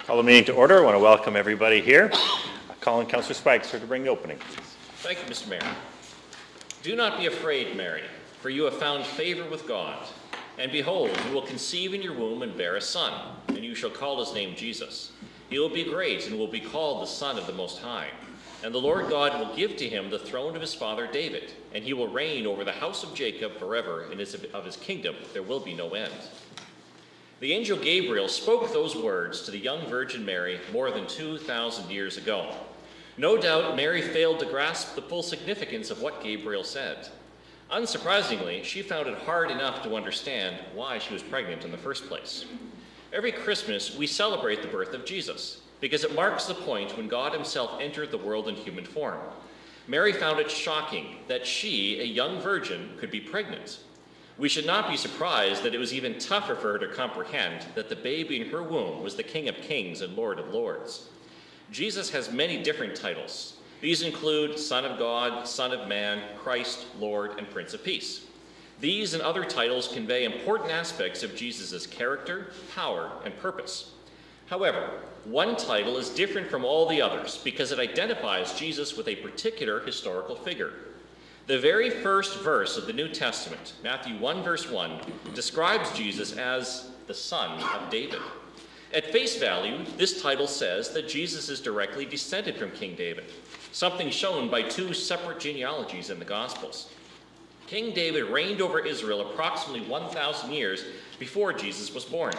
Call the meeting to order. I want to welcome everybody here. Calling Councillor Zwaagstra to bring the opening, please. Thank you, Mr. Mayor. Do not be afraid, Mary, for you have found favor with God. And behold, you will conceive in your womb and bear a son, and you shall call his name Jesus. He will be great and will be called the Son of the Most High. And the Lord God will give to him the throne of his father David, and he will reign over the house of Jacob forever, and of his kingdom there will be no end. The angel Gabriel spoke those words to the young Virgin Mary more than 2,000 years ago. No doubt Mary failed to grasp the full significance of what Gabriel said. Unsurprisingly, she found it hard enough to understand why she was pregnant in the first place. Every Christmas, we celebrate the birth of Jesus, because it marks the point when God himself entered the world in human form. Mary found it shocking that she, a young virgin, could be pregnant. We should not be surprised that it was even tougher for her to comprehend that the baby in her womb was the King of Kings and Lord of Lords. Jesus has many different titles. These include Son of God, Son of Man, Christ, Lord, and Prince of Peace. These and other titles convey important aspects of Jesus' character, power, and purpose. However, one title is different from all the others because it identifies Jesus with a particular historical figure. The very first verse of the New Testament, Matthew 1, verse 1, describes Jesus as the Son of David. At face value, this title says that Jesus is directly descended from King David, something shown by two separate genealogies in the Gospels. King David reigned over Israel approximately 1,000 years before Jesus was born,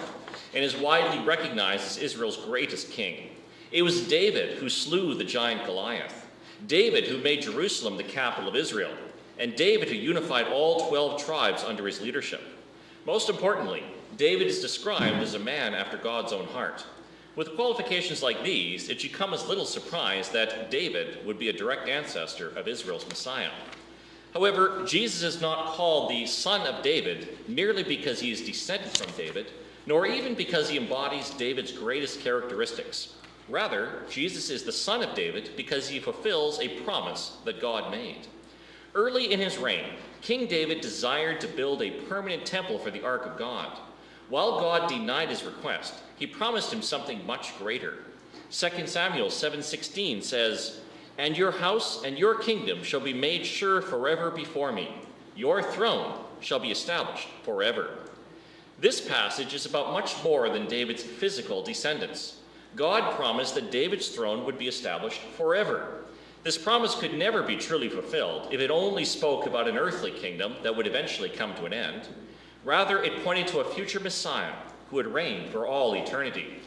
and is widely recognized as Israel's greatest king. It was David who slew the giant Goliath, David who made Jerusalem the capital of Israel, and David who unified all 12 tribes under his leadership. Most importantly, David is described as a man after God's own heart. With qualifications like these, it should come as little surprise that David would be a direct ancestor of Israel's Messiah. However, Jesus is not called the Son of David merely because he is descended from David, nor even because he embodies David's greatest characteristics. Rather, Jesus is the Son of David because he fulfills a promise that God made. Early in his reign, King David desired to build a permanent temple for the Ark of God. While God denied his request, he promised him something much greater. 2 Samuel 7:16 says, "And your house and your kingdom shall be made sure forever before me. Your throne shall be established forever." This passage is about much more than David's physical descendants. God promised that David's throne would be established forever. This promise could never be truly fulfilled if it only spoke about an earthly kingdom that would eventually come to an end. Rather, it pointed to a future Messiah who would reign for all eternity.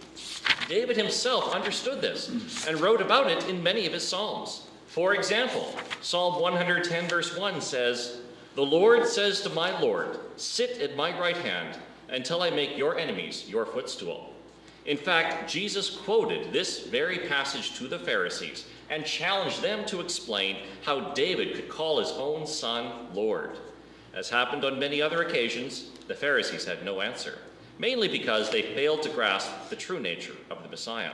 David himself understood this and wrote about it in many of his psalms. For example, Psalm 110 verse 1 says, "The Lord says to my Lord, sit at my right hand until I make your enemies your footstool." In fact, Jesus quoted this very passage to the Pharisees and challenged them to explain how David could call his own son Lord. As happened on many other occasions, the Pharisees had no answer, mainly because they failed to grasp the true nature of the Messiah.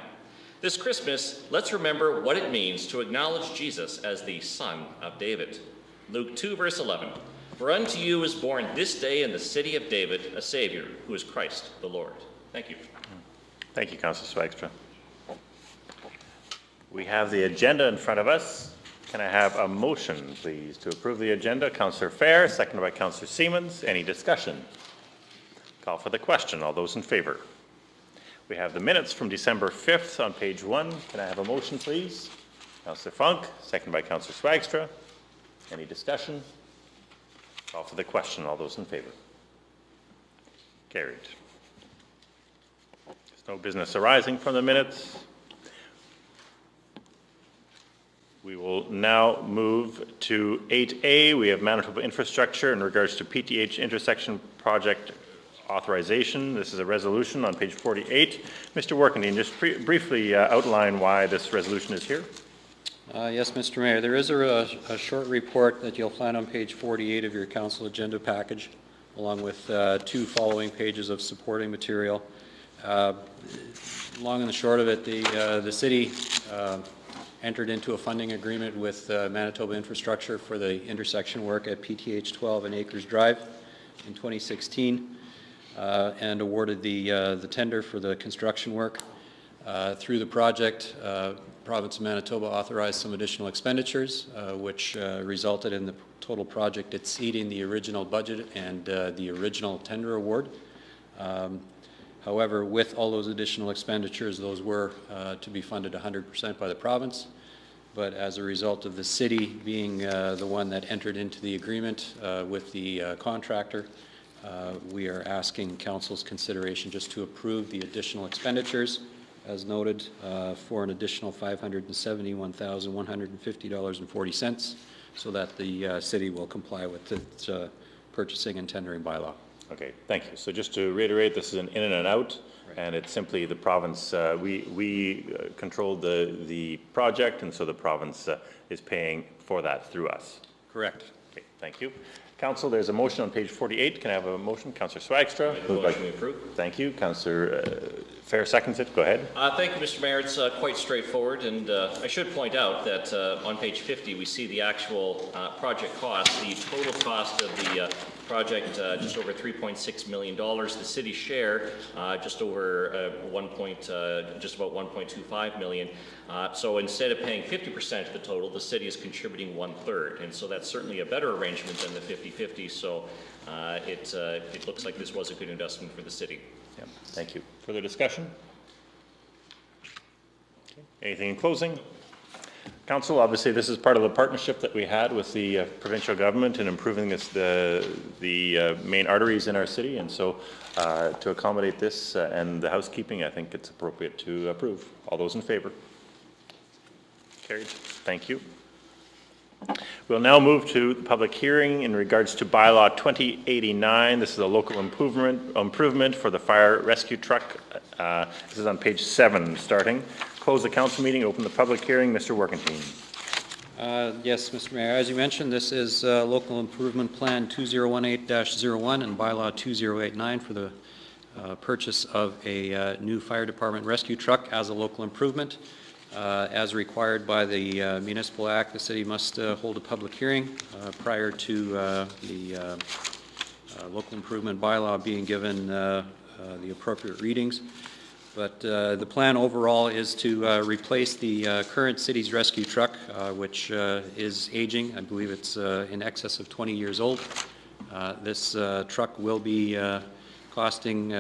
This Christmas, let's remember what it means to acknowledge Jesus as the Son of David. Luke 2, verse 11, "For unto you is born this day in the city of David a Savior, who is Christ the Lord." Thank you. Thank you, Councillor Zwaagstra. We have the agenda in front of us. Can I have a motion, please, to approve the agenda? Councillor Fair, seconded by Councillor Siemens. Any discussion? Call for the question. All those in favour? We have the minutes from December 5th on page 1. Can I have a motion, please? Councillor Funk, seconded by Councillor Zwaagstra. Any discussion? Call for the question. All those in favour? Carried. There's no business arising from the minutes. We will now move to 8A. We have Manitoba Infrastructure in regards to PTH Intersection project authorization. This is a resolution on page 48. Mr. Workendine, just briefly outline why this resolution is here. Yes, Mr. Mayor. There is a short report that you'll find on page 48 of your council agenda package, along with 2 following pages of supporting material. Long and the short of it, the city entered into a funding agreement with Manitoba Infrastructure for the intersection work at PTH 12 and Acres Drive in 2016. and awarded the tender for the construction work. Through the project, Province of Manitoba authorized some additional expenditures, which resulted in the total project exceeding the original budget and the original tender award. However, with all those additional expenditures, those were to be funded 100% by the province. But as a result of the city being the one that entered into the agreement with the contractor, we are asking Council's consideration just to approve the additional expenditures as noted for an additional $571,150.40 so that the city will comply with its purchasing and tendering bylaw. Okay, thank you. So just to reiterate, this is an in and an out, right. And it's simply the province, we control the project, and so the province is paying for that through us. Correct. Okay, thank you. Council, there's a motion on page 48. Can I have a motion? Councillor Zwaagstra. Motion we approve. Thank you. Councillor Fair seconds it. Go ahead. Thank you, Mr. Mayor. It's quite straightforward, and I should point out that on page 50 we see the actual project cost. The total cost of the project just over $3.6 million. The city share just over just about $1.25 million. So instead of paying 50% of the total, the city is contributing 1/3, and so that's certainly a better arrangement than the 50-50. So it looks like this was a good investment for the city. Yeah, thank you. Further discussion? Okay. Anything in closing? Council, obviously this is part of the partnership that we had with the provincial government in improving the main arteries in our city, and so to accommodate this and the housekeeping, I think it's appropriate to approve. All those in favor? Carried. Thank you. We'll now move to the public hearing in regards to bylaw 2089. This is a local improvement for the fire rescue truck. This is on page 7 starting. Close the council meeting, open the public hearing. Mr. Workentine. Yes, Mr. Mayor. As you mentioned, this is local improvement plan 2018-01 and bylaw 2089 for the purchase of a new fire department rescue truck as a local improvement. As required by the Municipal Act, the city must hold a public hearing prior to the local improvement bylaw being given the appropriate readings. But the plan overall is to replace the current city's rescue truck, which is aging. I believe it's in excess of 20 years old. This truck will be costing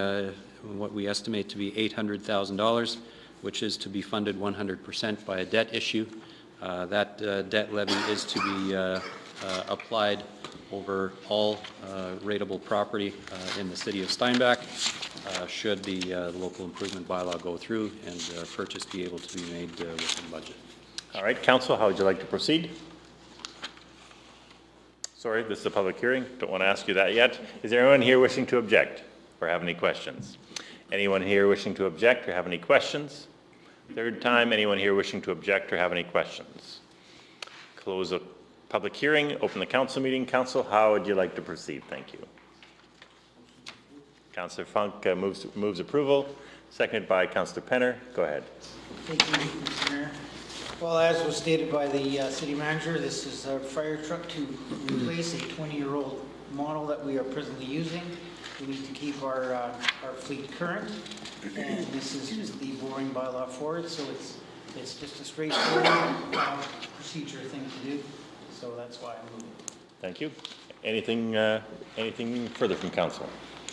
what we estimate to be $800,000. Which is to be funded 100% by a debt issue. That debt levy is to be applied over all rateable property in the city of Steinbach should the local improvement bylaw go through and purchase be able to be made within budget. All right, Council, how would you like to proceed? Sorry, this is a public hearing. Don't want to ask you that yet. Is there anyone here wishing to object or have any questions? Anyone here wishing to object or have any questions? Third time, anyone here wishing to object or have any questions? Close the public hearing, open the council meeting. Council, how would you like to proceed? Thank you. Councillor Funk moves approval, seconded by Councillor Penner. Go ahead. Thank you, Mr. Mayor. Well, as was stated by the city manager, this is a fire truck to replace a 20-year-old model that we are presently using. We need to keep our fleet current, and this is just the boring bylaw for it, so it's just a straightforward procedure thing to do, so that's why I'm moving. Thank you. Anything further from council?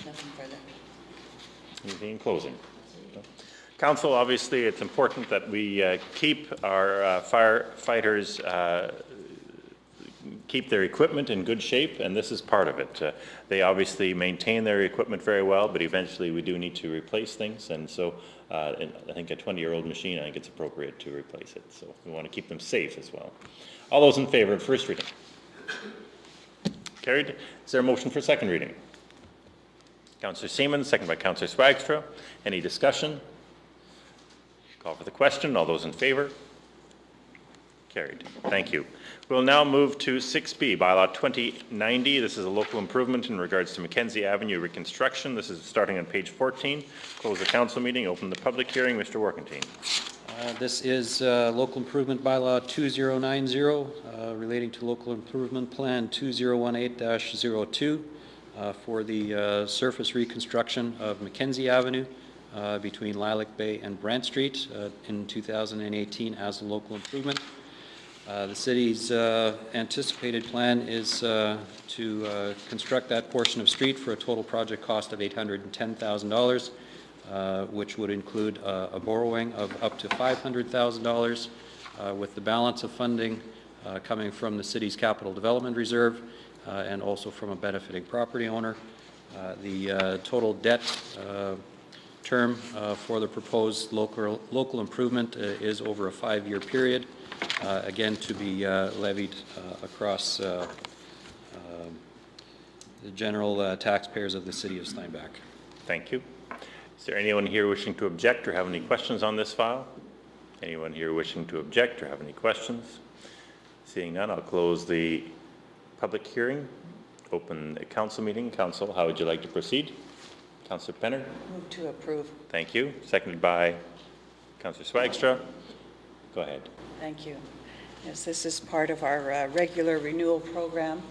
Nothing further. Anything in closing? No. Council, obviously it's important that we keep our firefighters keep their equipment in good shape, and this is part of it. They obviously maintain their equipment very well, but eventually we do need to replace things, and so I think a 20-year-old machine, I think it's appropriate to replace it, so we want to keep them safe as well. All those in favor of first reading? Carried. Is there a motion for second reading? Councillor Seaman, second by Councillor Zwaagstra. Any discussion? Call for the question. All those in favor? Carried. Thank you. We'll now move to 6B, bylaw 2090. This is a local improvement in regards to McKenzie Avenue reconstruction. This is starting on page 14. Close the council meeting, open the public hearing. Mr. Workentine. This is local improvement bylaw 2090 relating to local improvement plan 2018-02. for the surface reconstruction of McKenzie Avenue between Lilac Bay and Brant Street in 2018 as a local improvement. The city's anticipated plan is to construct that portion of street for a total project cost of $810,000, which would include a borrowing of up to $500,000, with the balance of funding coming from the city's capital development reserve and also from a benefiting property owner. The total debt term for the proposed local improvement is over a 5-year period, again to be levied across the general taxpayers of the city of Steinbach. Thank you. Is there anyone here wishing to object or have any questions on this file? Anyone here wishing to object or have any questions? Seeing none, I'll close the public hearing, open the council meeting. Council, how would you like to proceed? Councillor Penner? Move to approve. Thank you. Seconded by Councillor Zwaagstra. Go ahead. Thank you. Yes, this is part of our regular renewal program,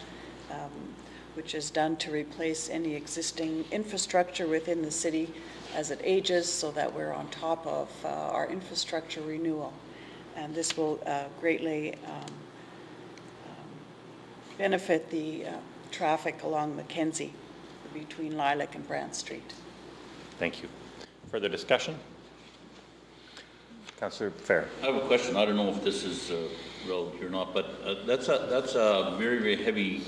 which is done to replace any existing infrastructure within the city as it ages, so that we're on top of our infrastructure renewal. And this will greatly benefit the traffic along McKenzie between Lilac and Brant Street. Thank you. Further discussion? Councillor Fair. I have a question. I don't know if this is relevant or not, but that's a very, very heavy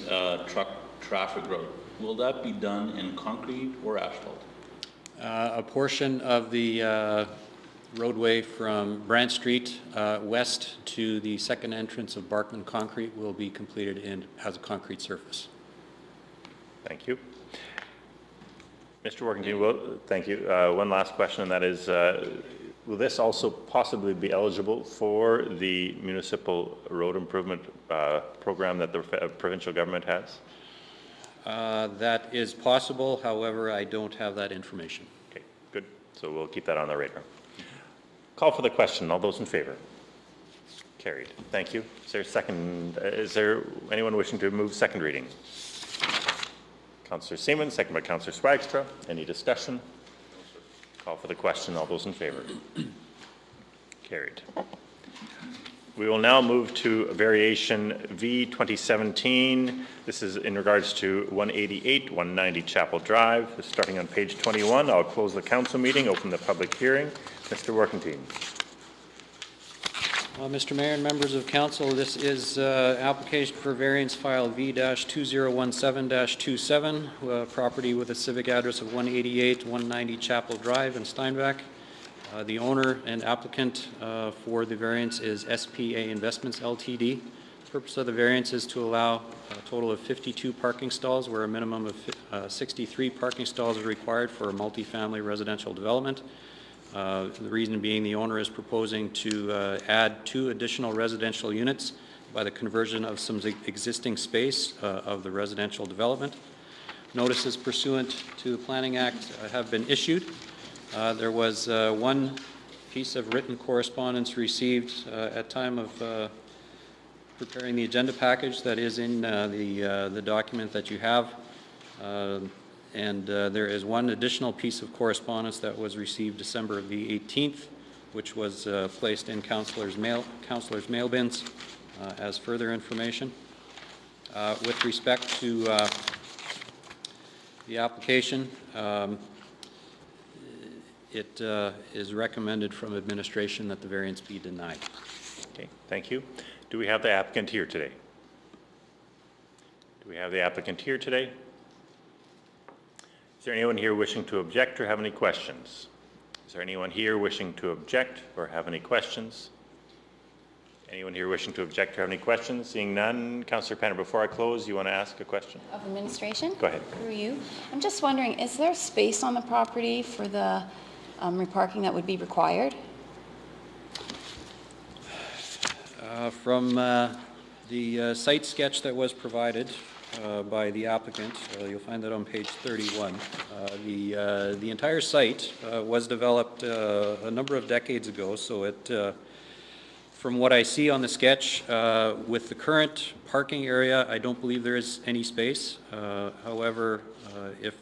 truck traffic road. Will that be done in concrete or asphalt? A portion of the roadway from Brant Street west to the second entrance of Barkman Concrete will be completed as a concrete surface. Thank you. Mr. Workington, thank you. One last question, and that is, will this also possibly be eligible for the municipal road improvement program that the provincial government has? That is possible, however, I don't have that information. Okay, good. So we'll keep that on the radar. Call for the question. All those in favor? Carried. Thank you. Is there a second? Is there anyone wishing to move second reading? Councillor Seaman, second by Councillor Zwaagstra. Any discussion? Call for the question. All those in favor? Carried. We will now move to Variation V-2017. This is in regards to 188, 190 Chapel Drive. Starting on page 21, I'll close the council meeting, open the public hearing. Mr. Workington. Mr. Mayor and members of council, this is application for variance file V-2017-27, property with a civic address of 188, 190 Chapel Drive in Steinbach. The owner and applicant for the variance is SPA Investments Ltd. The purpose of the variance is to allow a total of 52 parking stalls, where a minimum of 63 parking stalls are required for a multifamily residential development. The reason being, the owner is proposing to add 2 additional residential units by the conversion of some existing space of the residential development. Notices pursuant to the Planning Act have been issued. There was one piece of written correspondence received at time of preparing the agenda package that is in the document that you have. And there is one additional piece of correspondence that was received December of the 18th, which was placed in councillors' mail bins as further information. With respect to the application, it is recommended from administration that the variance be denied. Okay, thank you. Do we have the applicant here today? Do we have the applicant here today? Is there anyone here wishing to object or have any questions? Is there anyone here wishing to object or have any questions? Anyone here wishing to object or have any questions? Seeing none, Councillor Penner, before I close, you want to ask a question? Of administration? Go ahead. Through you. I'm just wondering, is there space on the property for the reparking that would be required? From the site sketch that was provided by the applicant, you'll find that on page 31. The entire site was developed a number of decades ago, so it From what I see on the sketch, with the current parking area, I don't believe there is any space. However, if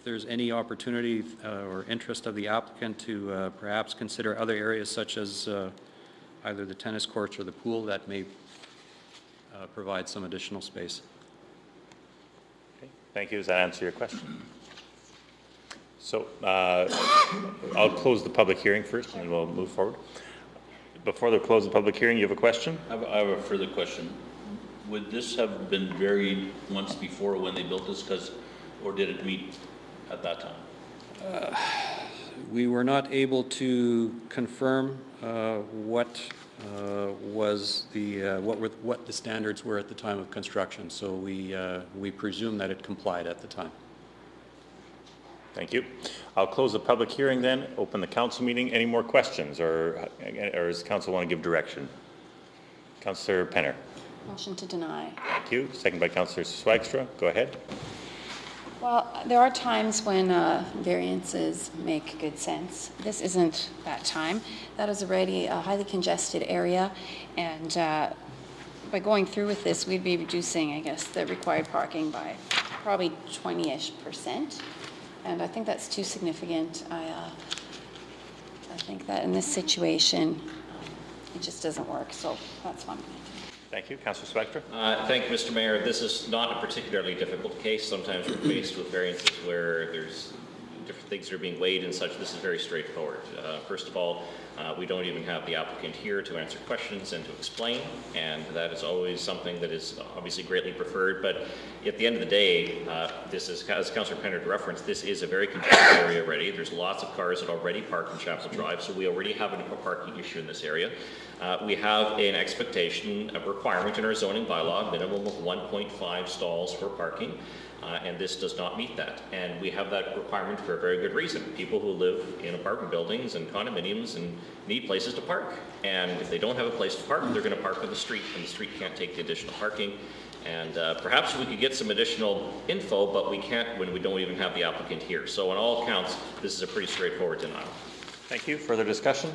there's any opportunity or interest of the applicant to perhaps consider other areas such as either the tennis courts or the pool, that may provide some additional space. Okay, thank you. Does that answer your question? So I'll close the public hearing first and then we'll move forward. Before they close the public hearing, you have a question? I have a further question. Would this have been varied once before when they built this, or did it meet at that time? We were not able to confirm what the standards were at the time of construction, so we presume that it complied at the time. Thank you. I'll close the public hearing then, open the council meeting. Any more questions or does council want to give direction? Councillor Penner. Motion to deny. Thank you. Second by Councillor Zwaagstra. Go ahead. Well, there are times when variances make good sense. This isn't that time. That is already a highly congested area, and by going through with this, we'd be reducing, I guess, the required parking by probably 20-ish%. And I think that's too significant. I think that in this situation, it just doesn't work. So that's one. Thank you. Councillor Zwaagstra. Thank you, Mr. Mayor. This is not a particularly difficult case. Sometimes we're faced with variances where there's different things that are being weighed and such. This is very straightforward. First of all, we don't even have the applicant here to answer questions and to explain, and that is always something that is obviously greatly preferred. But at the end of the day, this is, as Councillor Penner referenced, this is a very congested area already. There's lots of cars that already park in Chapel Drive, so we already have a parking issue in this area. We have an expectation, a requirement in our zoning bylaw, minimum of 1.5 stalls for parking. And this does not meet that. And we have that requirement for a very good reason. People who live in apartment buildings and condominiums and need places to park. And if they don't have a place to park, they're going to park on the street, and the street can't take the additional parking. And perhaps we could get some additional info, but we can't when we don't even have the applicant here. So on all accounts, this is a pretty straightforward denial. Thank you. Further discussion?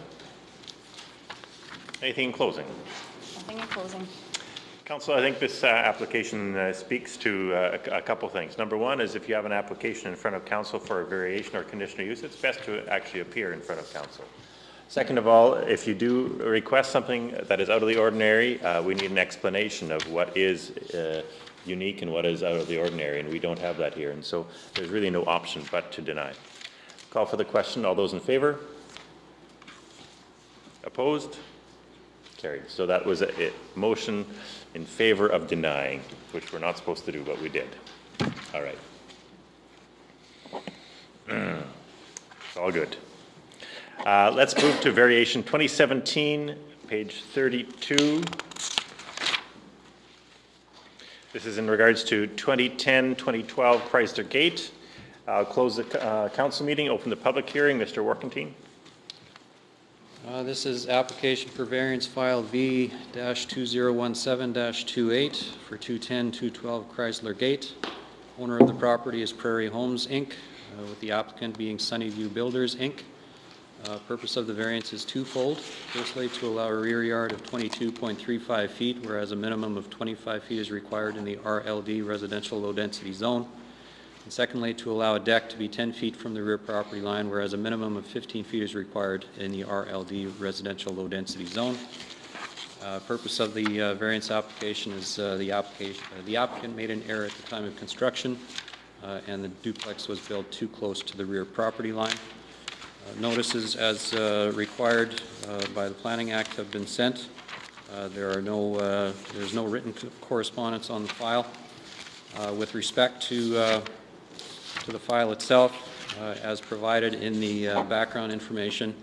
Anything in closing? Nothing in closing. Council, I think this application speaks to a couple things. Number one is if you have an application in front of council for a variation or conditional use, it's best to actually appear in front of council. Second of all, if you do request something that is out of the ordinary, we need an explanation of what is unique and what is out of the ordinary, and we don't have that here. And so there's really no option but to deny. Call for the question. All those in favor? Opposed? Carried. So that was a motion in favor of denying, which we're not supposed to do, but we did. All right. It's all good. Let's move to variation 2017, page 32. This is in regards to 2010-2012 Chrysler Gate. I'll close the council meeting, open the public hearing. Mr. Workentine. This is application for variance file V-2017-28 for 210-212 Chrysler Gate. Owner of the property is Prairie Homes, Inc., with the applicant being Sunnyview Builders, Inc. Purpose of the variance is twofold. Firstly, to allow a rear yard of 22.35 feet, whereas a minimum of 25 feet is required in the RLD residential low-density zone. And secondly, to allow a deck to be 10 feet from the rear property line, whereas a minimum of 15 feet is required in the RLD residential low-density zone. Purpose of the variance application is the applicant made an error at the time of construction, and the duplex was built too close to the rear property line. Notices as required by the Planning Act have been sent. There's no written correspondence on the file. With respect to the file itself, as provided in the background information,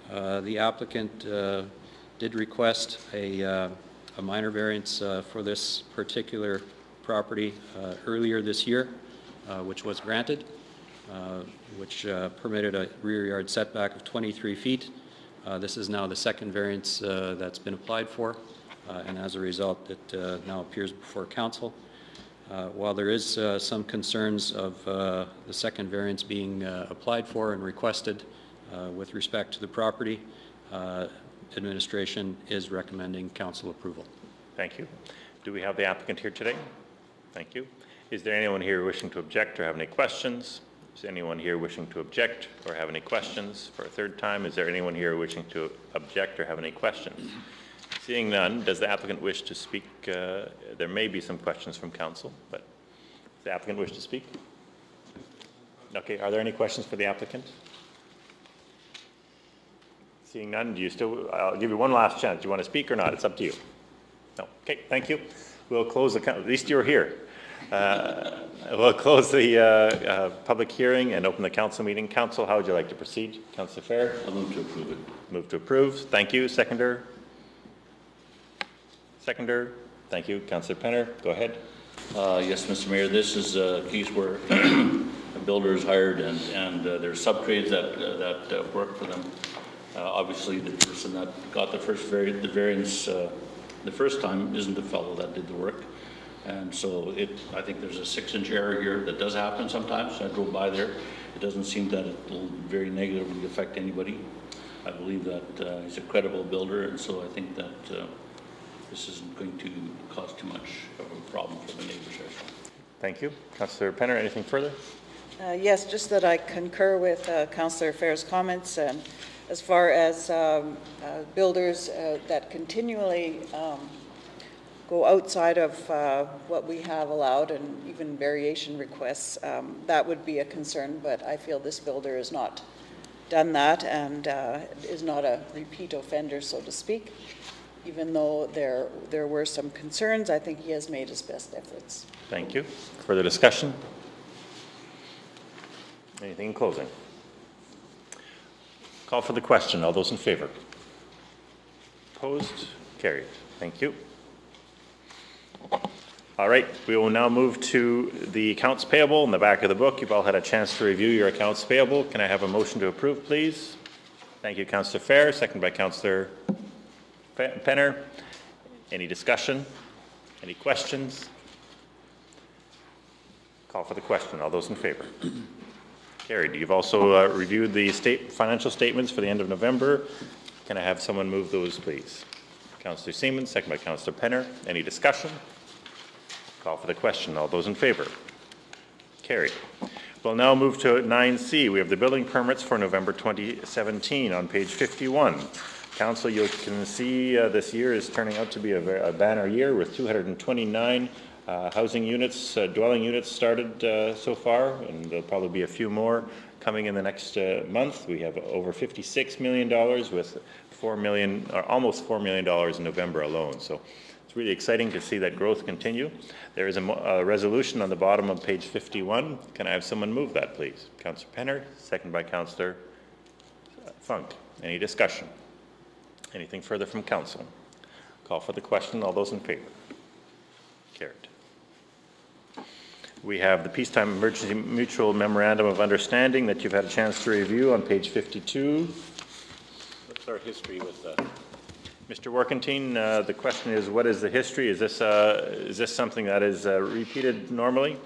the applicant did request a minor variance for this particular property earlier this year, which was granted, which permitted a rear yard setback of 23 feet. This is now the second variance that's been applied for, and as a result, it now appears before council. While there is some concerns of the second variance being applied for and requested with respect to the property, administration is recommending council approval. Thank you. Do we have the applicant here today? Thank you. Is there anyone here wishing to object or have any questions? Is anyone here wishing to object or have any questions for a third time? Is there anyone here wishing to object or have any questions? Seeing none, does the applicant wish to speak? There may be some questions from council, but does the applicant wish to speak? Okay, are there any questions for the applicant? Seeing none, I'll give you one last chance. Do you want to speak or not? It's up to you. No. Okay, thank you. We'll close the, at least you're here. We'll close the public hearing and open the council meeting. Council, how would you like to proceed? Councillor Fair? I'll move to approve it. Move to approve. Thank you. Seconder? Seconder? Thank you. Councillor Penner, go ahead. Yes, Mr. Mayor, this is a case where a builder is hired and there's subtrades that work for them. Obviously, the person that got the variance the first time isn't the fellow that did the work. And so I think there's a 6-inch error here that does happen sometimes. I drove by there. It doesn't seem that it will very negatively affect anybody. I believe that he's a credible builder, and so I think that this isn't going to cause too much of a problem for the neighbors here. Thank you. Councillor Penner, anything further? Yes, just that I concur with Councillor Fair's comments, and as far as builders that continually go outside of what we have allowed and even variation requests, that would be a concern, but I feel this builder has not done that and is not a repeat offender, so to speak. Even though there were some concerns, I think he has made his best efforts. Thank you. Further discussion? Anything in closing? Call for the question. All those in favor? Opposed? Carried. Thank you. All right, we will now move to the accounts payable in the back of the book. You've all had a chance to review your accounts payable. Can I have a motion to approve, please? Thank you, Councillor Fair. Second by Councillor Penner. Any discussion? Any questions? Call for the question. All those in favor? Carried. You've also reviewed the financial statements for the end of November. Can I have someone move those, please? Councillor Siemens, second by Councillor Penner. Any discussion? Call for the question. All those in favor? Carried. We'll now move to 9C. We have the building permits for November 2017 on page 51. Council, you can see this year is turning out to be a banner year with 229 housing units, dwelling units started so far, and there'll probably be a few more coming in the next month. We have over $56 million with almost $4 million in November alone. So it's really exciting to see that growth continue. There is a resolution on the bottom of page 51. Can I have someone move that, please? Councillor Penner, second by Councillor Funk. Any discussion? Anything further from council? Call for the question. All those in favor? Carried. We have the Peacetime Emergency Mutual Memorandum of Understanding that you've had a chance to review on page 52. What's our history with that? Mr. Workentine, the question is, what is the history? Is this something that is repeated normally?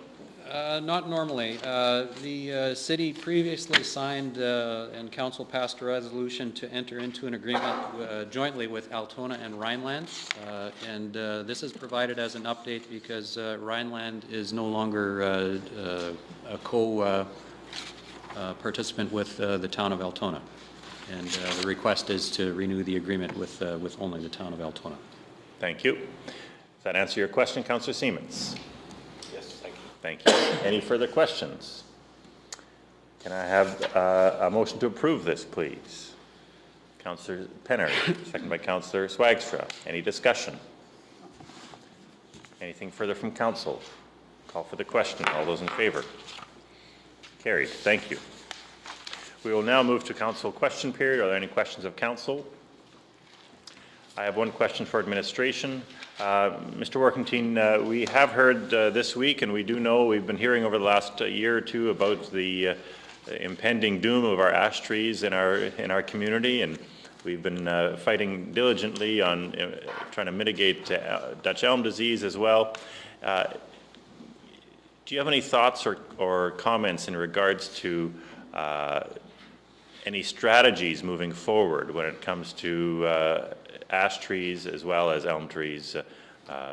Not normally. The city previously signed and council passed a resolution to enter into an agreement jointly with Altona and Rhineland, and this is provided as an update because Rhineland is no longer a co-participant with the town of Altona, and the request is to renew the agreement with only the town of Altona. Thank you. Does that answer your question, Councillor Siemens? Thank you. Any further questions? Can I have a motion to approve this, please? Councillor Penner, second by Councillor Zwaagstra. Any discussion? Anything further from council? Call for the question. All those in favor? Carried. Thank you. We will now move to council question period. Are there any questions of council? I have one question for administration. Mr. Workentine, we have heard this week, and we do know, we've been hearing over the last year or two about the impending doom of our ash trees in our community, and we've been fighting diligently on trying to mitigate Dutch elm disease as well. Do you have any thoughts or comments in regards to any strategies moving forward when it comes to ash trees as well as elm trees,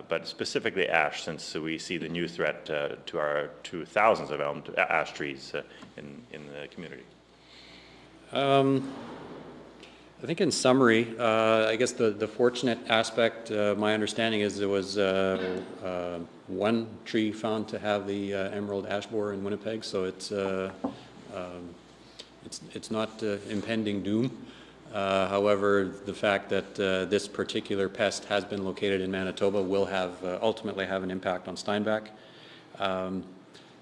but specifically ash, since we see the new threat to thousands of ash trees in the community? I think in summary, I guess the fortunate aspect, my understanding is there was one tree found to have the emerald ash borer in Winnipeg, so it's not impending doom. However, the fact that this particular pest has been located in Manitoba will ultimately have an impact on Steinbach.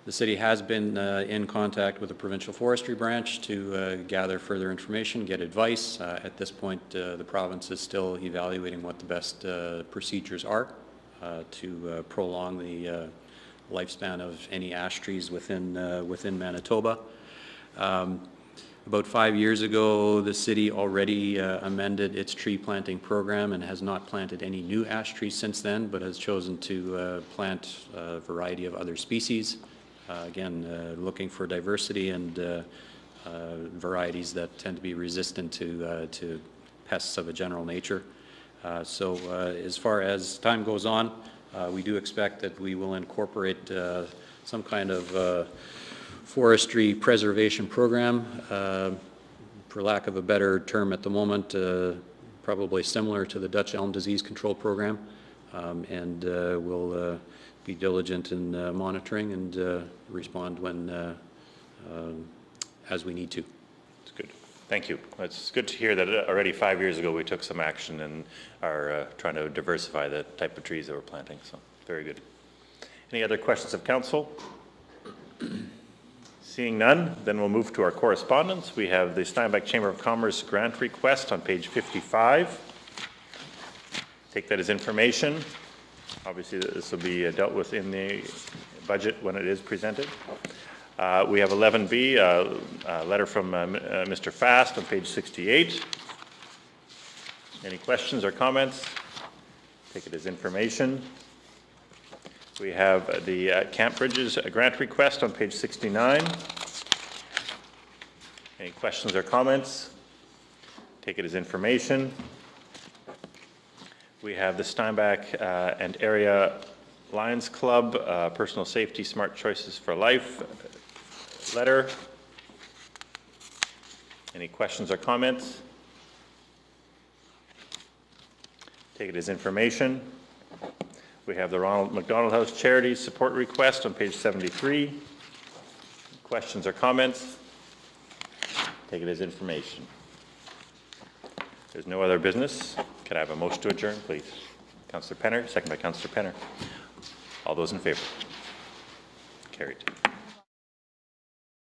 The city has been in contact with the provincial forestry branch to gather further information, get advice. At this point, the province is still evaluating what the best procedures are to prolong the lifespan of any ash trees within Manitoba. About 5 years ago, the city already amended its tree planting program and has not planted any new ash trees since then, but has chosen to plant a variety of other species. Again, looking for diversity and varieties that tend to be resistant to pests of a general nature. So as far as time goes on, we do expect that we will incorporate some kind of forestry preservation program, for lack of a better term at the moment, probably similar to the Dutch elm disease control program, and we'll be diligent in monitoring and respond when as we need to. That's good. Thank you. It's good to hear that already 5 years ago we took some action and are trying to diversify the type of trees that we're planting. So very good. Any other questions of council? Seeing none, then we'll move to our correspondence. We have the Steinbach Chamber of Commerce grant request on page 55. Take that as information. Obviously, this will be dealt with in the budget when it is presented. We have 11B, a letter from Mr. Fast on page 68. Any questions or comments? Take it as information. We have the Camp Bridges grant request on page 69. Any questions or comments? Take it as information. We have the Steinbach and Area Lions Club Personal Safety Smart Choices for Life letter. Any questions or comments? Take it as information. We have the Ronald McDonald House Charities support request on page 73. Questions or comments? Take it as information. There's no other business. Can I have a motion to adjourn, please? Councillor Penner, second by Councillor Penner. All those in favor? Carried.